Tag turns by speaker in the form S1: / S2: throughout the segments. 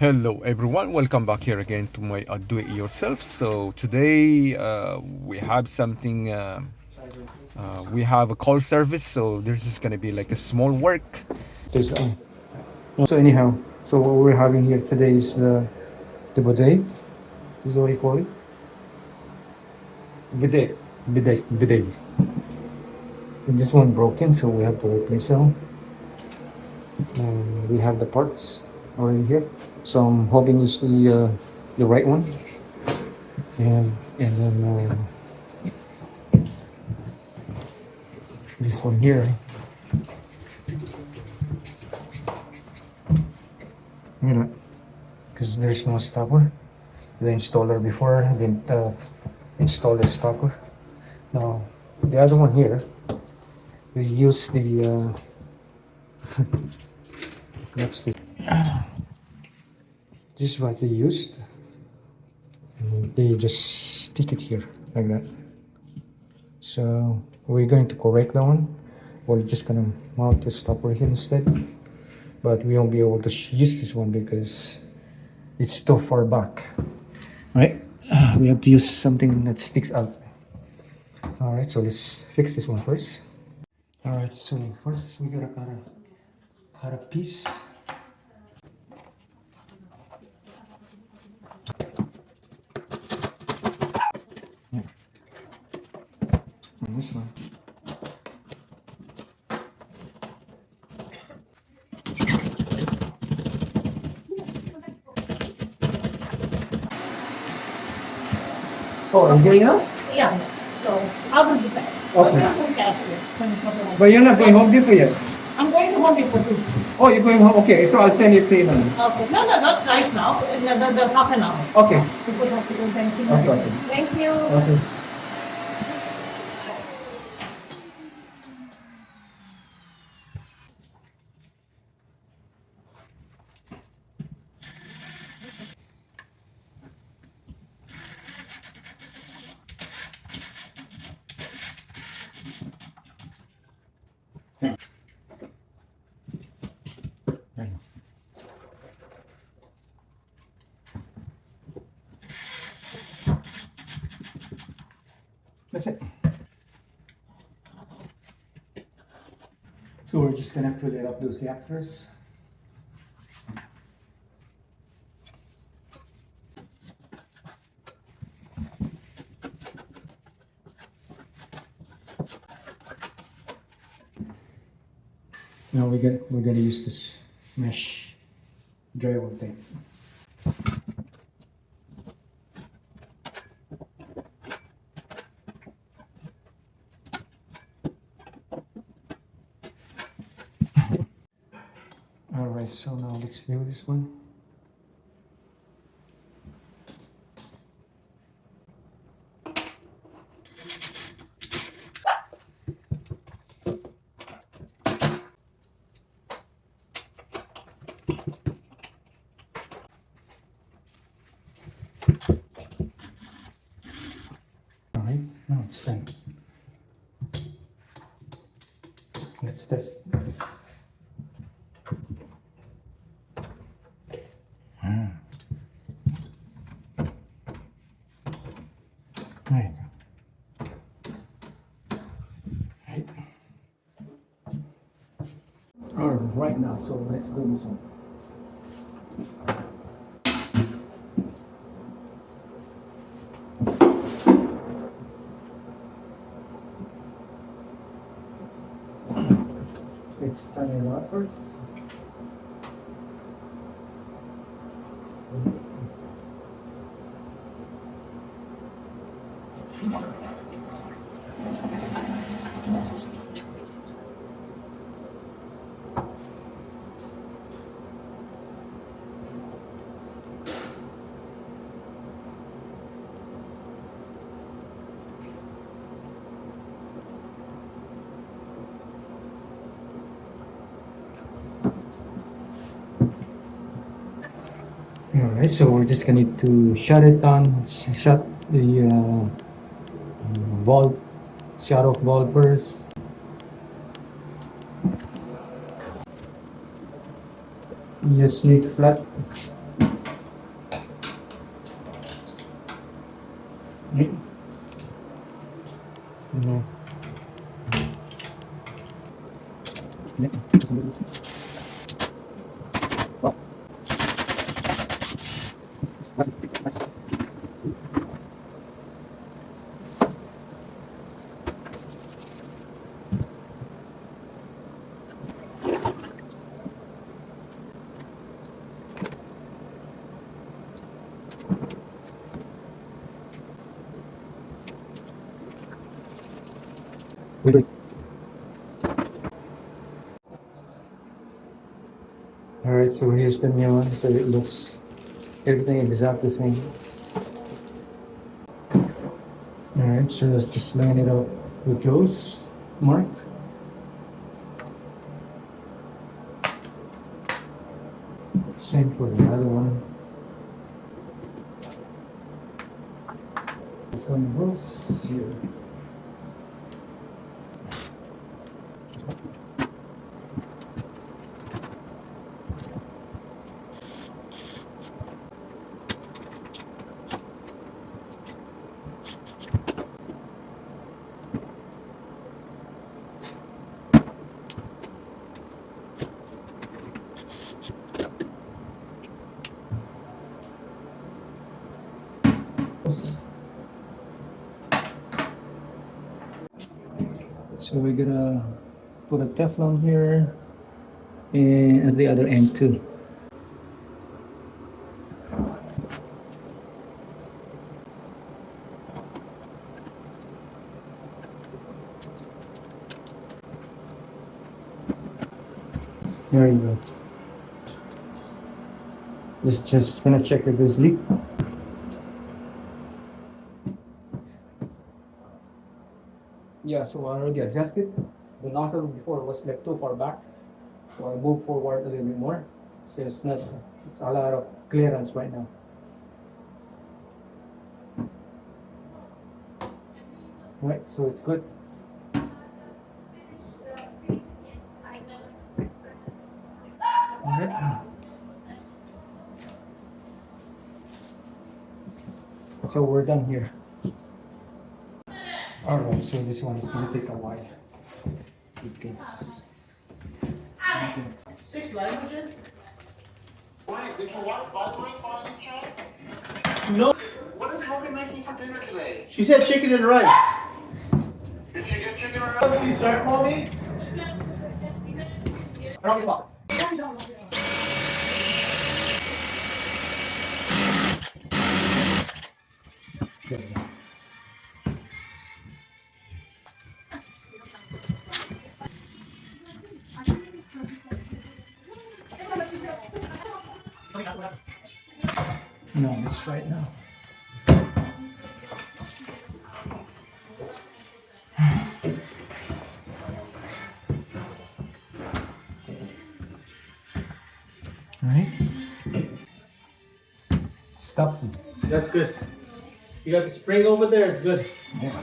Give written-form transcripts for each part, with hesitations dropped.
S1: Hello everyone, welcome back here again to my do it yourself. So today we have something we have a call service, so this is gonna be like a small work.
S2: Stays on. So anyhow, so what we're having here today is the bidet. Is what you call it?
S1: Bidet.
S2: Bidet. And this one broken, so we have to replace them. We have the parts already here. So I'm hoping it's the right one. And then this one here. You know, because there's no stopper. The installer before didn't install the stopper. Now the other one here, we use the that's the this is what they used. And they just stick it here like that. So we're going to correct that one. We're just gonna mount the stopper here instead. But we won't be able to use this one because it's too far back. Right? We have to use something that sticks out. Alright, so let's fix this one first. Alright, so first we gotta cut a piece. On this one. Oh, I'm getting out?
S3: Yeah, so I will be back.
S2: Okay. But you're not going Home Depot yet?
S3: I'm going to Home Depot too.
S2: Oh, you're going home? Okay, so I'll send you clean on.
S3: Okay, no, not right now, the half an hour.
S2: Okay.
S3: Because I have to go, thank you.
S2: Okay.
S3: Thank you.
S2: Okay. That's it. So we're just gonna fill it up those gaps first. Now we're gonna use this mesh drywall tape. Alright, so now let's do this one. Alright, now it's done. Let's test. There you go. Right. Alright, now, so let's do this one. Let's turn it off first. Alright, so we're just gonna need to shut it down, shut the valve, shut off valve first. You just need to flat Wait. Alright, so here's the new one. So it looks everything exactly the same. Alright, so let's just line it up with those mark. Same for the other one. This one goes here. So we're gonna put a Teflon here and at the other end too. There you go. Just gonna check if there's leak. Yeah, so I already adjusted. The nozzle before was like too far back. So I moved forward a little bit more. So it's a lot of clearance right now. Right, so it's good. Alright. So we're done here. Alright, so this one is gonna take a while. Because
S3: 6 languages?
S4: Wait, did your wife vibrate by any chance?
S3: No.
S4: What is Ruby making for dinner today?
S3: She said chicken and rice.
S4: Did she get chicken or
S3: Please start calling.
S2: no, it's right now. Alright. Stops me.
S3: That's good. You got the spring over there, it's good.
S2: Yeah.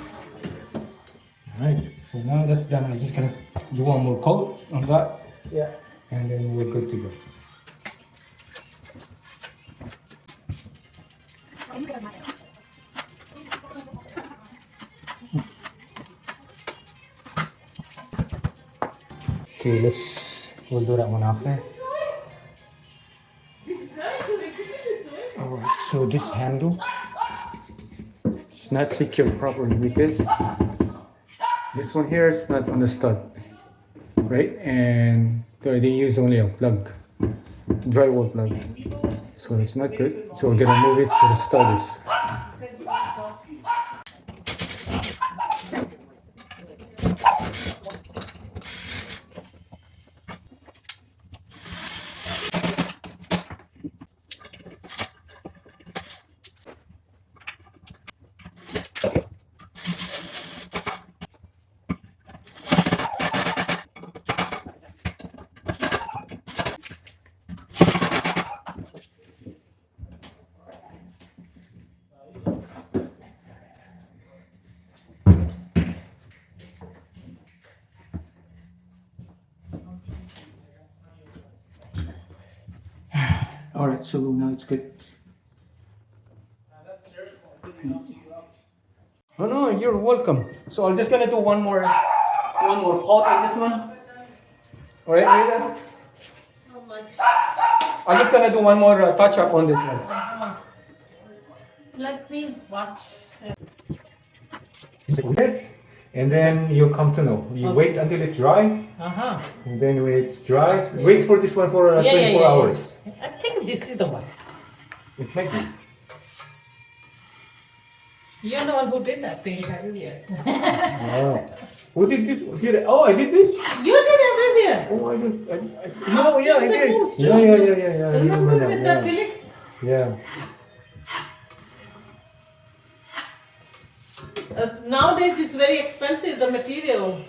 S2: Alright, so now that's done. I'm just gonna do one more coat on that
S3: Yeah.
S2: and then we're good to go. Okay, we'll do that one after. Alright, so this handle, it's not secured properly because this one here is not on the stud, right? And they use only a plug, drywall plug. So it's not good. So we're gonna move it to the studs. Alright, so now it's good. Oh no, you're welcome. So I'm just gonna do one more coat on this one. Alright, Rita?
S3: How much?
S2: I'm just gonna do one more touch up on this one.
S3: Let me watch.
S2: Yes, and then you come to know. You wait until it's dry,
S3: Uh-huh.
S2: and then when it's dry, wait for this one for 24 hours.
S3: I think this is the one.
S2: It might be.
S3: You're the one who did that thing earlier.
S2: Oh. Who did this? Oh, I did this?
S3: You did everywhere.
S2: Oh, I did.
S3: No, yeah, I did.
S2: Yeah. I
S3: Remember
S2: now,
S3: with
S2: yeah.
S3: the Felix?
S2: Yeah.
S3: Nowadays it's very expensive, the material.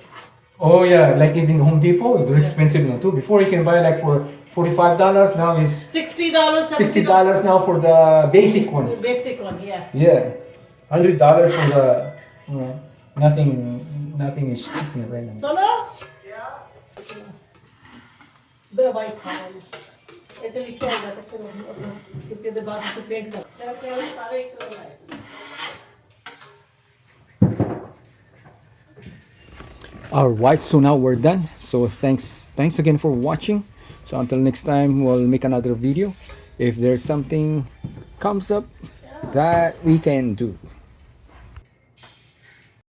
S2: Oh yeah, like even Home Depot, they're expensive now too. Before you can buy like for $45, now it's
S3: $60,
S2: $60 now for the basic one.
S3: The basic one, yes.
S2: Yeah, $100 for the nothing is cheap here right now.
S3: So now? Yeah. The white color. इतने लिखे होगा तो फिर कितने दिन बाद उसको paint कर तेरा केवल सारे एक कलर आए
S1: Alright, so now we're done. So thanks again for watching. So until next time, we'll make another video if there's something comes up that we can do.